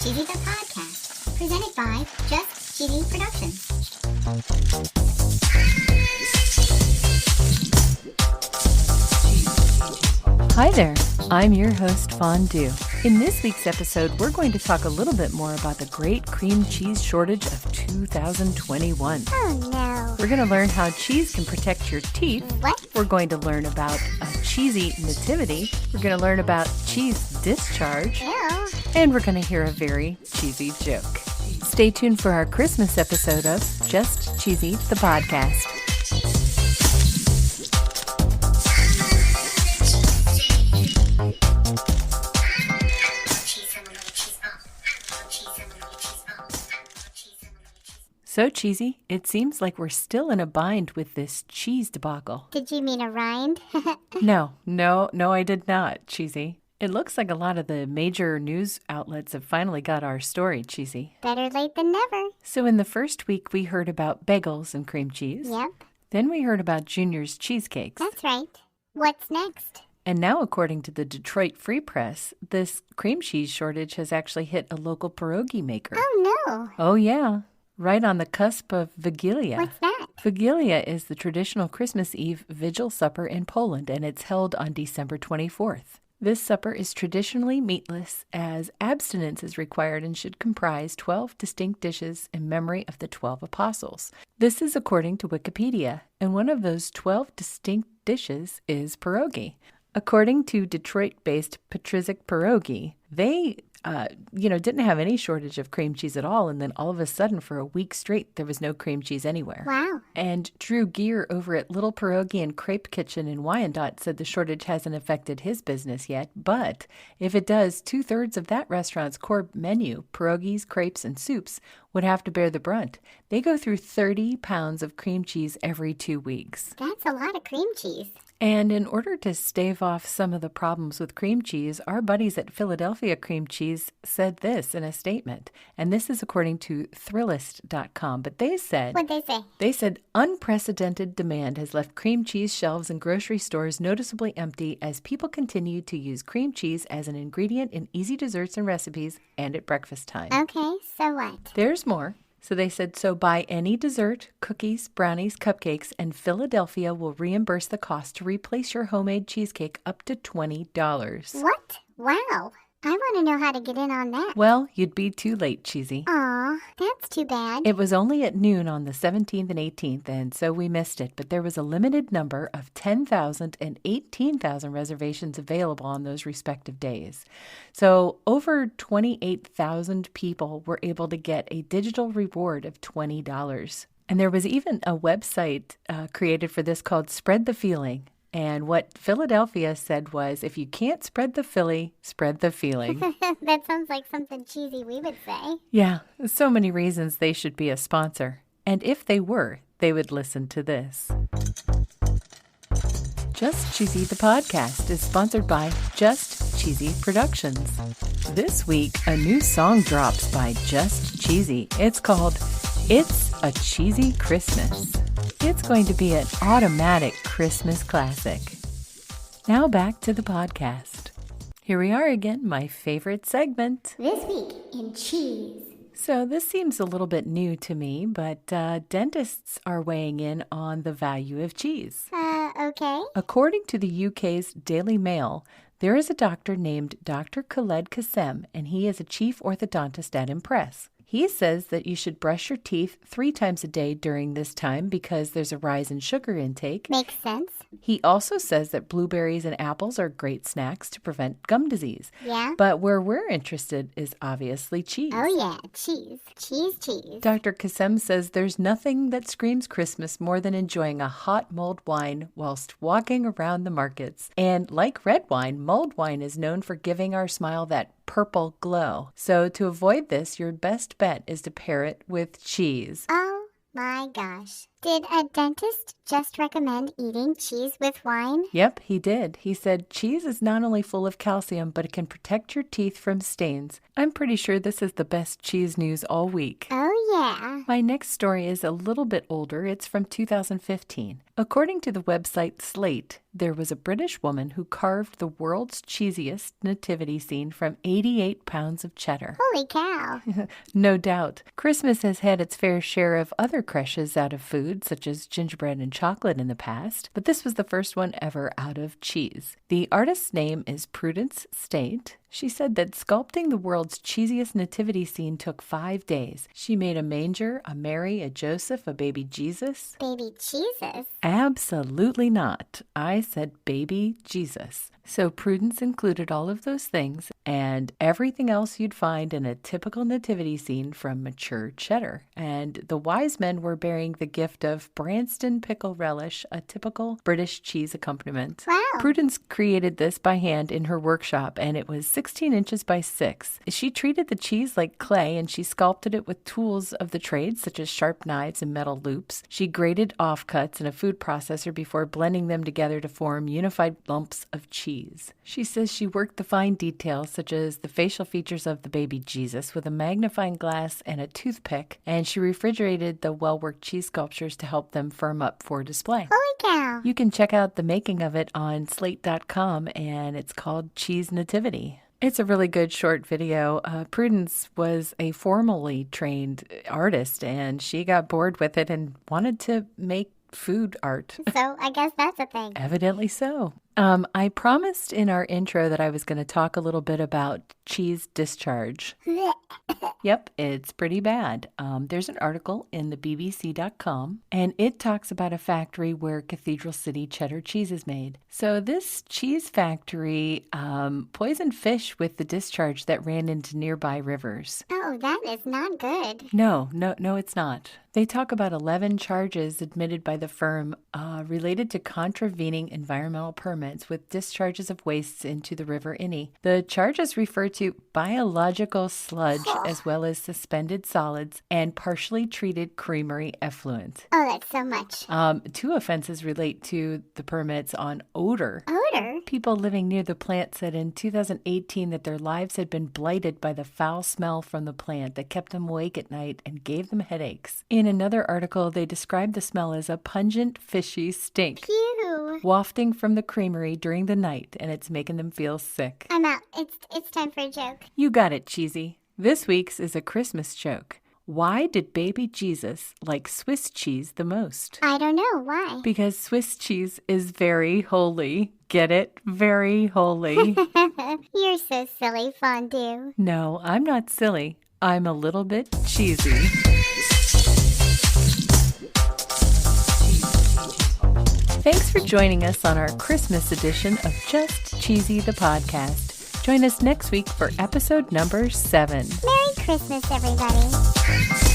Cheesy the Podcast, presented by Just Cheesy Productions. Hi there, I'm your host, Fondue. In this week's episode, we're going to talk a little bit more about the great cream cheese shortage of 2021. Oh no. We're going to learn how cheese can protect your teeth. What? We're going to learn about a cheesy nativity. We're going to learn about cheese discharge. Ew. And we're going to hear a very cheesy joke. Stay tuned for our Christmas episode of Just Cheesy the Podcast. So cheesy, it seems like we're still in a bind with this cheese debacle. Did you mean a rind? No, I did not, Cheesy. It looks like a lot of the major news outlets have finally got our story, Cheesy. Better late than never. So in the first week, we heard about bagels and cream cheese. Yep. Then we heard about Junior's cheesecakes. That's right. What's next? And now, according to the Detroit Free Press, this cream cheese shortage has actually hit a local pierogi maker. Oh no. Oh, yeah. Right on the cusp of Vigilia. What's that? Vigilia is the traditional Christmas Eve vigil supper in Poland, and it's held on December 24th. This supper is traditionally meatless, as abstinence is required and should comprise 12 distinct dishes in memory of the 12 apostles. This is according to Wikipedia, and one of those 12 distinct dishes is pierogi. According to Detroit-based Patrizic Pierogi, they didn't have any shortage of cream cheese at all, and then all of a sudden, for a week straight, there was no cream cheese anywhere. Wow. And Drew Gear over at Little Pierogi and Crepe Kitchen in Wyandotte said the shortage hasn't affected his business yet, but if it does, 2/3 of that restaurant's core menu, pierogies, crepes, and soups, would have to bear the brunt. They go through 30 pounds of cream cheese every 2 weeks. That's a lot of cream cheese. And in order to stave off some of the problems with cream cheese, our buddies at Philadelphia Cream Cheese said this in a statement. And this is according to Thrillist.com. But they said... What'd they say? They said unprecedented demand has left cream cheese shelves in grocery stores noticeably empty as people continue to use cream cheese as an ingredient in easy desserts and recipes and at breakfast time. Okay, so what? There's more. So they said, so buy any dessert, cookies, brownies, cupcakes, and Philadelphia will reimburse the cost to replace your homemade cheesecake up to $20. What? Wow. I want to know how to get in on that. Well, you'd be too late, Cheesy. Aw, that's too bad. It was only at noon on the 17th and 18th, and so we missed it. But there was a limited number of 10,000 and 18,000 reservations available on those respective days. So over 28,000 people were able to get a digital reward of $20. And there was even a website created for this called Spread the Feeling. And what Philadelphia said was, if you can't spread the Philly, spread the feeling. That sounds like something cheesy we would say. Yeah, so many reasons they should be a sponsor. And if they were, they would listen to this. Just Cheesy the Podcast is sponsored by Just Cheesy Productions. This week, a new song drops by Just Cheesy. It's called It's a Cheesy Christmas. It's going to be an automatic Christmas classic. Now back to the podcast. Here we are again, my favorite segment. This week in cheese. So this seems a little bit new to me, but dentists are weighing in on the value of cheese. Okay. According to the UK's Daily Mail, there is a doctor named Dr. Khaled Kassem, and he is a chief orthodontist at Impress. He says that you should brush your teeth 3 times a day during this time because there's a rise in sugar intake. Makes sense. He also says that blueberries and apples are great snacks to prevent gum disease. Yeah. But where we're interested is obviously cheese. Oh yeah, cheese. Cheese. Dr. Kassem says there's nothing that screams Christmas more than enjoying a hot mulled wine whilst walking around the markets. And like red wine, mulled wine is known for giving our smile that purple glow. So to avoid this, your best bet is to pair it with cheese. Oh my gosh. Did a dentist just recommend eating cheese with wine? Yep, he did. He said cheese is not only full of calcium, but it can protect your teeth from stains. I'm pretty sure this is the best cheese news all week. Oh yeah. My next story is a little bit older. It's from 2015. According to the website Slate, there was a British woman who carved the world's cheesiest nativity scene from 88 pounds of cheddar. Holy cow. No doubt. Christmas has had its fair share of other crushes out of food, such as gingerbread and chocolate in the past, but this was the first one ever out of cheese. The artist's name is Prudence State. She said that sculpting the world's cheesiest nativity scene took 5 days. She made a manger, a Mary, a Joseph, a baby Jesus. Baby Jesus? Absolutely not. I said baby Jesus. So Prudence included all of those things and everything else you'd find in a typical nativity scene from mature cheddar. And the wise men were bearing the gift of Branston pickle relish, a typical British cheese accompaniment. Wow. Prudence created this by hand in her workshop, and it was 16 inches by 6. She treated the cheese like clay, and she sculpted it with tools of the trade, such as sharp knives and metal loops. She grated offcuts in a food processor before blending them together to form unified lumps of cheese. She says she worked the fine details, such as the facial features of the baby Jesus, with a magnifying glass and a toothpick, and she refrigerated the well-worked cheese sculptures to help them firm up for display. Holy cow. You can check out the making of it on slate.com, and it's called Cheese Nativity. It's a really good short video. Prudence was a formally trained artist, and she got bored with it and wanted to make food art. So I guess that's a thing. Evidently so. I promised in our intro that I was going to talk a little bit about cheese discharge. Yep, it's pretty bad. There's an article in the BBC.com, and it talks about a factory where Cathedral City cheddar cheese is made. So this cheese factory poisoned fish with the discharge that ran into nearby rivers. Oh, that is not good. No, it's not. They talk about 11 charges admitted by the firm related to contravening environmental permits with discharges of wastes into the River Inny. The charges refer to biological sludge as well as suspended solids and partially treated creamery effluent. Oh, that's so much. 2 offenses relate to the permits on odor. Odor? People living near the plant said in 2018 that their lives had been blighted by the foul smell from the plant that kept them awake at night and gave them headaches. In another article, they described the smell as a pungent, fishy stink. Phew. Wafting from the creamery during the night, and it's making them feel sick. I'm out. It's time for a joke. You got it, Cheesy. This week's is a Christmas joke. Why did baby Jesus like Swiss cheese the most? I don't know. Why? Because Swiss cheese is very holy. Get it? Very holy. You're so silly, Fondue. No, I'm not silly. I'm a little bit cheesy. Thanks for joining us on our Christmas edition of Just Cheesy the Podcast. Join us next week for episode number 7. Merry Christmas, everybody.